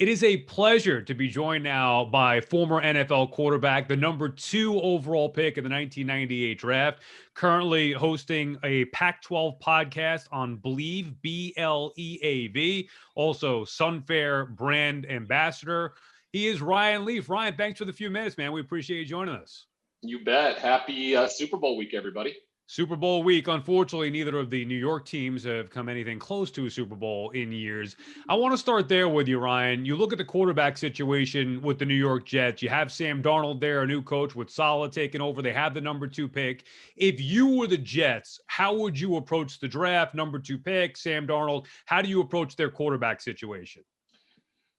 It is a pleasure to be joined now by former NFL quarterback, the number 2 overall pick in the 1998 draft, currently hosting a Pac-12 podcast on Believe, BLEAV, also Sunfair brand ambassador. He is Ryan Leaf. Ryan, thanks for the few minutes, man. We appreciate you joining us. You bet. Happy Super Bowl week, everybody. Super Bowl week. Unfortunately, neither of the New York teams have come anything close to a Super Bowl in years. I want to start there with you, Ryan. You look at the quarterback situation with the New York Jets. You have Sam Darnold there, a new coach with Saleh taking over. They have the number 2 pick. If you were the Jets, how would you approach the draft? Number 2 pick, Sam Darnold. How do you approach their quarterback situation?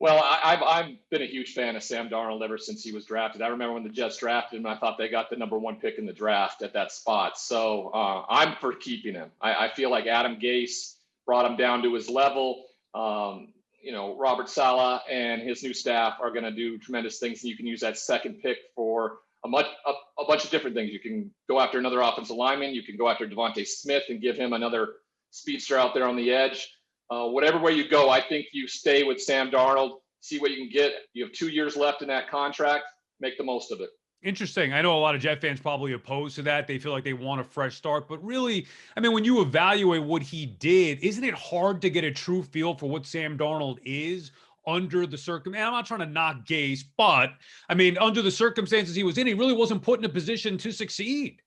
Well, I've been a huge fan of Sam Darnold ever since he was drafted. I remember when the Jets drafted him, I thought they got the number 1 pick in the draft at that spot. So I'm for keeping him. I feel like Adam Gase brought him down to his level. Robert Saleh and his new staff are going to do tremendous things. And you can use that second pick for a bunch of different things. You can go after another offensive lineman. You can go after Devontae Smith and give him another speedster out there on the edge. Whatever way you go, I think you stay with Sam Darnold, see what you can get. You have 2 years left in that contract. Make the most of it. Interesting. I know a lot of Jet fans probably opposed to that. They feel like they want a fresh start. But really, I mean, when you evaluate what he did, isn't it hard to get a true feel for what Sam Darnold is under the circumstances? I'm not trying to knock Gase, but, I mean, under the circumstances he was in, he really wasn't put in a position to succeed.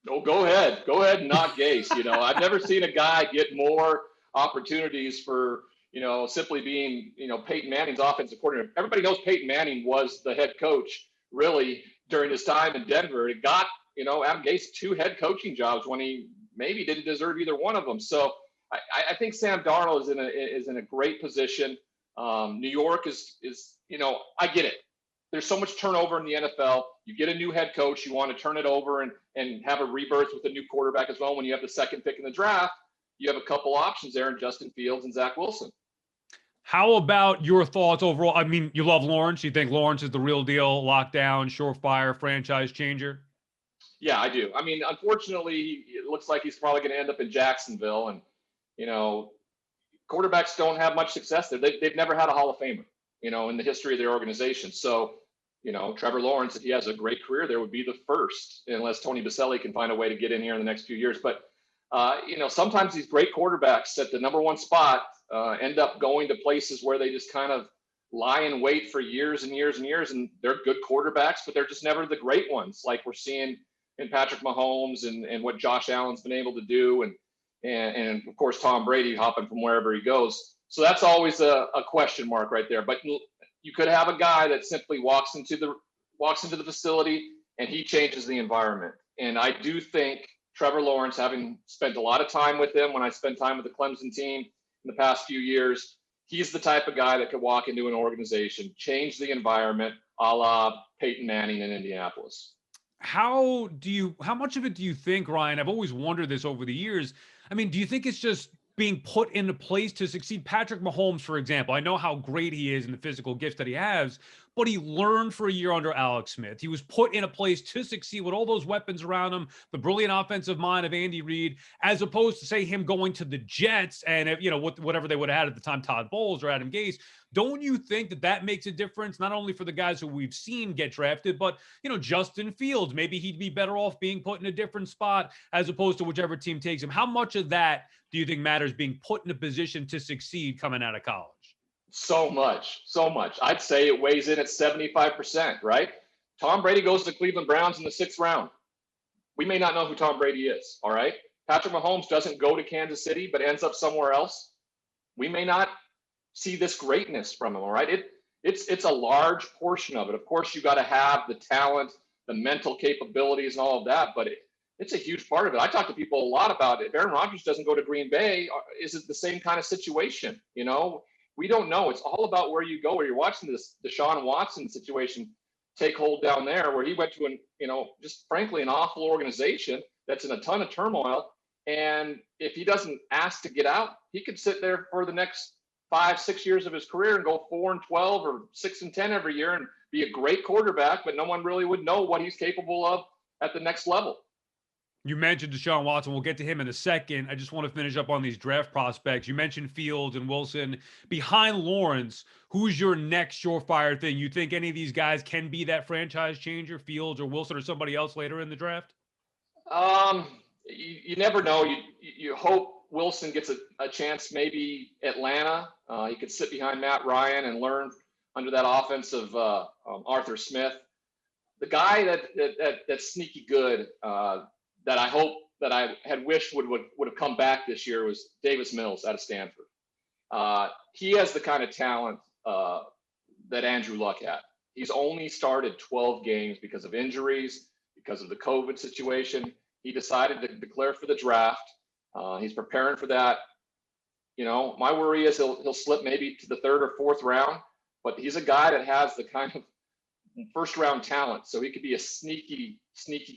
Oh, go ahead. Go ahead and knock Gase. I've never seen a guy get more opportunities for, simply being, Peyton Manning's offensive coordinator. Everybody knows Peyton Manning was the head coach really during his time in Denver. It got, Adam Gase 2 head coaching jobs when he maybe didn't deserve either one of them. So I think Sam Darnold is in a great position. New York is, I get it. There's so much turnover in the NFL. You get a new head coach, you want to turn it over and have a rebirth with a new quarterback as well. When you have the second pick in the draft, you have a couple options there in Justin Fields and Zach Wilson. How about your thoughts overall? I mean, you love Lawrence. You think Lawrence is the real deal, lockdown, surefire, franchise changer? Yeah, I do. I mean, unfortunately, it looks like he's probably going to end up in Jacksonville. And, quarterbacks don't have much success there. They've never had a Hall of Famer, in the history of their organization. So, Trevor Lawrence, if he has a great career, there would be the first, unless Tony Baselli can find a way to get in here in the next few years. But sometimes these great quarterbacks at the number 1 spot end up going to places where they just kind of lie in wait for years and years and years. And they're good quarterbacks, but they're just never the great ones, like we're seeing in Patrick Mahomes and what Josh Allen's been able to do. And of course, Tom Brady hopping from wherever he goes. So that's always a question mark right there. But you could have a guy that simply walks into the facility and he changes the environment. And I do think Trevor Lawrence, having spent a lot of time with him when I spent time with the Clemson team in the past few years, he's the type of guy that could walk into an organization, change the environment, a la Peyton Manning in Indianapolis. How much of it do you think, Ryan? I've always wondered this over the years. I mean, do you think it's just being put into place to succeed? Patrick Mahomes, for example, I know how great he is and the physical gifts that he has, but he learned for a year under Alex Smith. He was put in a place to succeed with all those weapons around him, the brilliant offensive mind of Andy Reid, as opposed to, say, him going to the Jets and, whatever they would have had at the time, Todd Bowles or Adam Gase. Don't you think that makes a difference, not only for the guys who we've seen get drafted, but, Justin Fields, maybe he'd be better off being put in a different spot as opposed to whichever team takes him. How much of that do you think matters, being put in a position to succeed coming out of college? So much. I'd say it weighs in at 75%, right? Tom Brady goes to the Cleveland Browns in the 6th round. We may not know who Tom Brady is, all right? Patrick Mahomes doesn't go to Kansas City, but ends up somewhere else. We may not see this greatness from him, all right? It's a large portion of it. Of course, you got to have the talent, the mental capabilities, and all of that, but it's a huge part of it. I talk to people a lot about it. If Aaron Rodgers doesn't go to Green Bay, is it the same kind of situation? We don't know. It's all about where you go. Where you're watching this Deshaun Watson situation take hold down there, where he went to just frankly an awful organization that's in a ton of turmoil. And if he doesn't ask to get out, he could sit there for the next 5-6 years of his career and go 4-12 or 6-10 every year and be a great quarterback, but no one really would know what he's capable of at the next level. You mentioned Deshaun Watson. We'll get to him in a second. I just want to finish up on these draft prospects. You mentioned Fields and Wilson. Behind Lawrence, who's your next surefire thing? You think any of these guys can be that franchise changer, Fields or Wilson or somebody else later in the draft? Um, you never know. You hope Wilson gets a chance. Maybe Atlanta. He could sit behind Matt Ryan and learn under that offense of Arthur Smith. The guy that's sneaky good that I hope that I had wished would have come back this year was Davis Mills out of Stanford. He has the kind of talent that Andrew Luck had. He's only started 12 games because of injuries, because of the COVID situation. He decided to declare for the draft. He's preparing for that. You know, my worry is he'll slip maybe to the third or fourth round, but he's a guy that has the kind of first round talent, so he could be a sneaky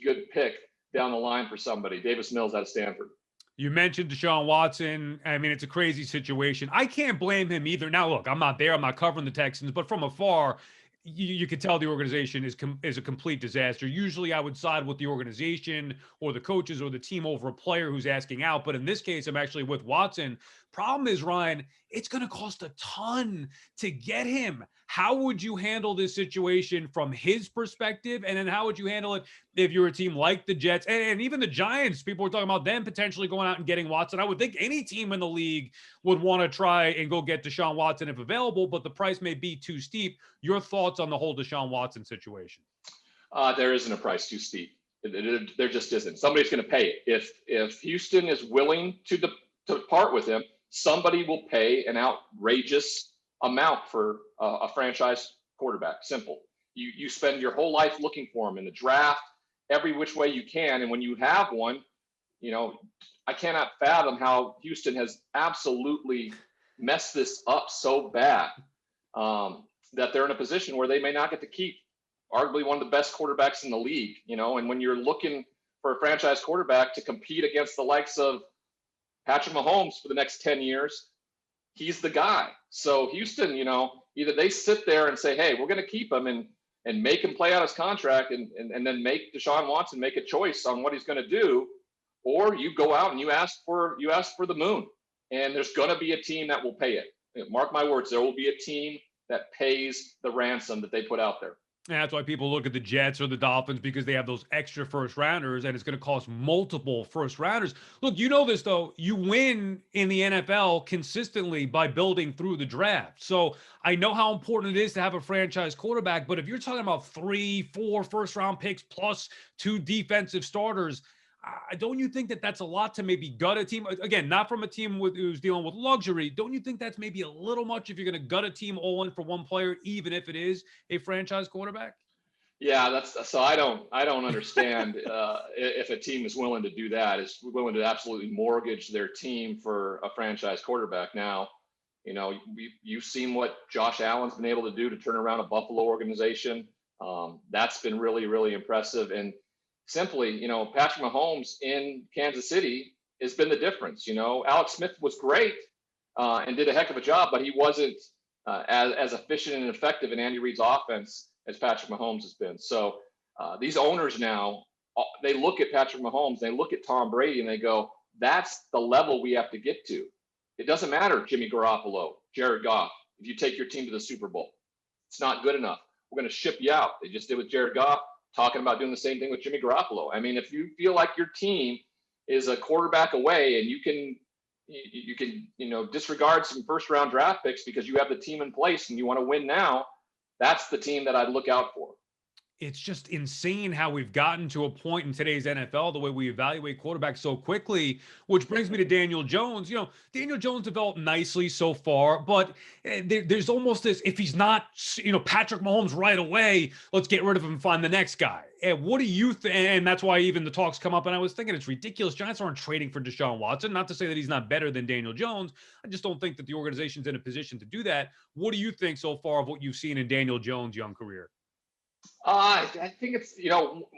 good pick down the line for somebody. Davis Mills out of Stanford. You mentioned Deshaun Watson. I mean, it's a crazy situation. I can't blame him either. Now, look, I'm not there. I'm not covering the Texans, but from afar, you can tell the organization is a complete disaster. Usually, I would side with the organization or the coaches or the team over a player who's asking out. But in this case, I'm actually with Watson. Problem is, Ryan, it's going to cost a ton to get him. How would you handle this situation from his perspective? And then how would you handle it if you're a team like the Jets and even the Giants? People are talking about them potentially going out and getting Watson. I would think any team in the league would want to try and go get Deshaun Watson if available, but the price may be too steep. Your thoughts on the whole Deshaun Watson situation? There isn't a price too steep. There just isn't. Somebody's going to pay it. If Houston is willing to part with him, somebody will pay an outrageous amount for a franchise quarterback. Simple. You spend your whole life looking for him in the draft, every which way you can, and when you have one, you know, I cannot fathom how Houston has absolutely messed this up so bad that they're in a position where they may not get to keep arguably one of the best quarterbacks in the league. You know, and when you're looking for a franchise quarterback to compete against the likes of Patrick Mahomes for the next 10 years, he's the guy. So Houston, you know, either they sit there and say, hey, we're going to keep him and make him play out his contract and then make Deshaun Watson make a choice on what he's going to do, or you go out and you ask for the moon, and there's going to be a team that will pay it. Mark my words, there will be a team that pays the ransom that they put out there. And that's why people look at the Jets or the Dolphins, because they have those extra first rounders and it's going to cost multiple first rounders. Look, you know this, though. You win in the NFL consistently by building through the draft. So I know how important it is to have a franchise quarterback, but if you're talking about 3-4 first round picks plus 2 defensive starters, don't you think that that's a lot to maybe gut a team? Again, not from a team who's dealing with luxury. Don't you think that's maybe a little much if you're going to gut a team all in for one player, even if it is a franchise quarterback? Yeah, that's so. I don't understand if a team is willing to do that, is willing to absolutely mortgage their team for a franchise quarterback. Now, you know, you've seen what Josh Allen's been able to do to turn around a Buffalo organization. That's been really, really impressive. And simply, you know, Patrick Mahomes in Kansas City has been the difference. You know, Alex Smith was great and did a heck of a job, but he wasn't as efficient and effective in Andy Reid's offense as Patrick Mahomes has been. So these owners now, they look at Patrick Mahomes, they look at Tom Brady, and they go, that's the level we have to get to. It doesn't matter, Jimmy Garoppolo, Jared Goff, if you take your team to the Super Bowl. It's not good enough. We're going to ship you out. They just did with Jared Goff, talking about doing the same thing with Jimmy Garoppolo. I mean, if you feel like your team is a quarterback away and you can disregard some first round draft picks because you have the team in place and you want to win now, that's the team that I'd look out for. It's just insane how we've gotten to a point in today's NFL, the way we evaluate quarterbacks so quickly, which brings me to Daniel Jones. You know, Daniel Jones developed nicely so far, but there's almost this, if he's not, Patrick Mahomes right away, let's get rid of him and find the next guy. And what do you think? And that's why even the talks come up. And I was thinking it's ridiculous. Giants aren't trading for Deshaun Watson. Not to say that he's not better than Daniel Jones. I just don't think that the organization's in a position to do that. What do you think so far of what you've seen in Daniel Jones' young career? I think it's,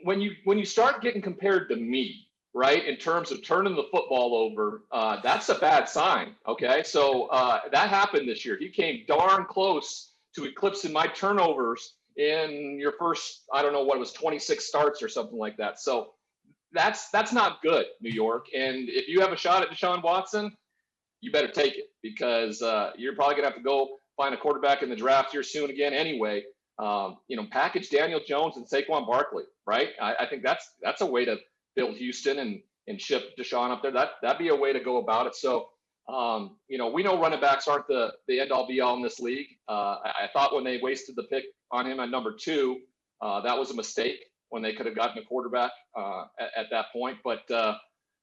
when you start getting compared to me, right, in terms of turning the football over, that's a bad sign. Okay, so that happened this year. He came darn close to eclipsing my turnovers in your first, I don't know what it was, 26 starts or something like that. So that's not good, New York. And if you have a shot at Deshaun Watson, you better take it, because you're probably going to have to go find a quarterback in the draft here soon again anyway. Package Daniel Jones and Saquon Barkley, right? I think that's a way to build Houston and ship Deshaun up there. That'd be a way to go about it. So, we know running backs aren't the end all be all in this league. I thought when they wasted the pick on him at number 2, that was a mistake when they could have gotten a quarterback at that point. But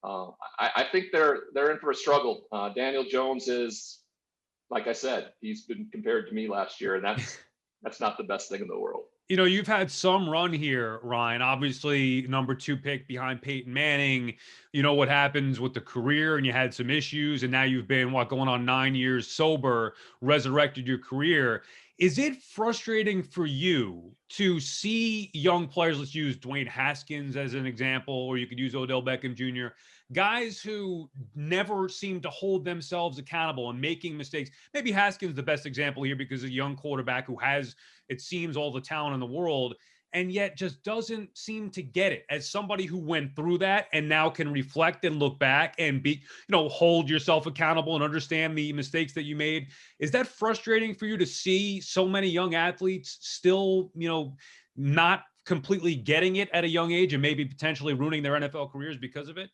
I think they're in for a struggle. Daniel Jones is, like I said, he's been compared to me last year, and that's not the best thing in the world. You've had some run here, Ryan. Obviously, number 2 pick behind Peyton Manning. You know what happens with the career, and you had some issues, and now you've been, going on 9 years sober, resurrected your career. Is it frustrating for you to see young players, let's use Dwayne Haskins as an example, or you could use Odell Beckham Jr., guys who never seem to hold themselves accountable and making mistakes? Maybe Haskins the best example here because a young quarterback who has, it seems, all the talent in the world, and yet just doesn't seem to get it. As somebody who went through that and now can reflect and look back and be, hold yourself accountable and understand the mistakes that you made, is that frustrating for you to see so many young athletes still, not completely getting it at a young age and maybe potentially ruining their NFL careers because of it?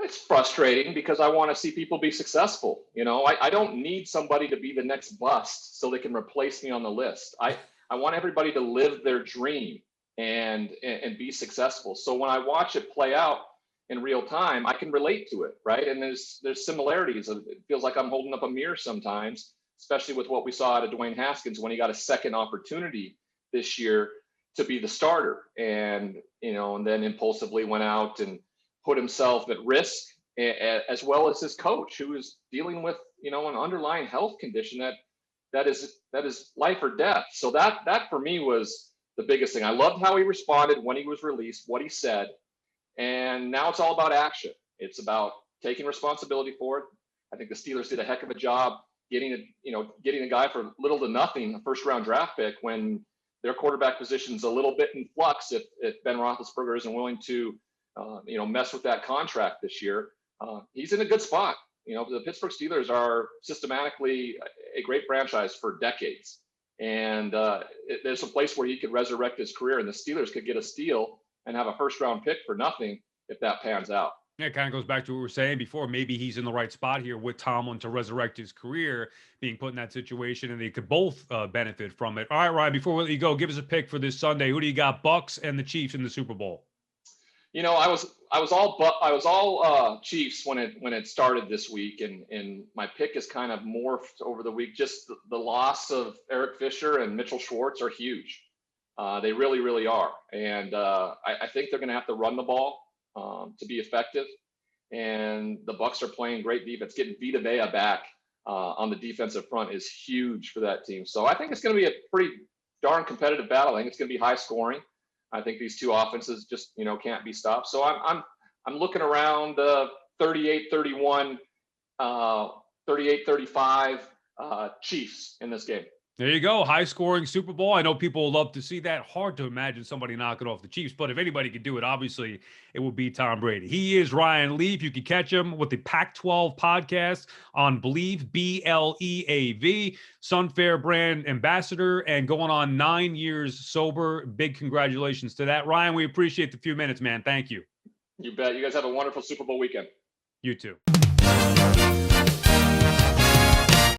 It's frustrating because I want to see people be successful. I don't need somebody to be the next bust so they can replace me on the list. I want everybody to live their dream and be successful. So when I watch it play out in real time, I can relate to it, right? And there's similarities. It feels like I'm holding up a mirror sometimes, especially with what we saw out of Dwayne Haskins when he got a second opportunity this year to be the starter, and then impulsively went out and put himself at risk, as well as his coach, who is dealing with an underlying health condition that is life or death. So that for me was the biggest thing. I loved how he responded when he was released, what he said, and now it's all about action. It's about taking responsibility for it. I think the Steelers did a heck of a job getting a guy for little to nothing, a first-round draft pick, when their quarterback position's a little bit in flux. If Ben Roethlisberger isn't willing to mess with that contract this year, he's in a good spot. The Pittsburgh Steelers are systematically a great franchise for decades. And there's a place where he could resurrect his career, and the Steelers could get a steal and have a first-round pick for nothing if that pans out. Yeah, it kind of goes back to what we were saying before. Maybe he's in the right spot here with Tomlin to resurrect his career, being put in that situation, and they could both benefit from it. All right, Ryan, before we let you go, give us a pick for this Sunday. Who do you got, Bucks and the Chiefs in the Super Bowl? I was all Chiefs when it started this week, and my pick is kind of morphed over the week. Just the loss of Eric Fisher and Mitchell Schwartz are huge. They really, really are, and I think they're going to have to run the ball to be effective. And the Bucks are playing great defense. Getting Vita Vea back on the defensive front is huge for that team. So I think it's going to be a pretty darn competitive battle. I think it's going to be high scoring. I think these two offenses just, can't be stopped. So I'm looking around 38-31, 38-35 Chiefs in this game. There you go. High scoring Super Bowl. I know people will love to see that. Hard to imagine somebody knocking off the Chiefs, but if anybody could do it, obviously it would be Tom Brady. He is Ryan Leaf. You can catch him with the Pac-12 podcast on Believe, BLEAV, Sunfair brand ambassador, and going on 9 years sober. Big congratulations to that. Ryan, we appreciate the few minutes, man. Thank you. You bet. You guys have a wonderful Super Bowl weekend. You too.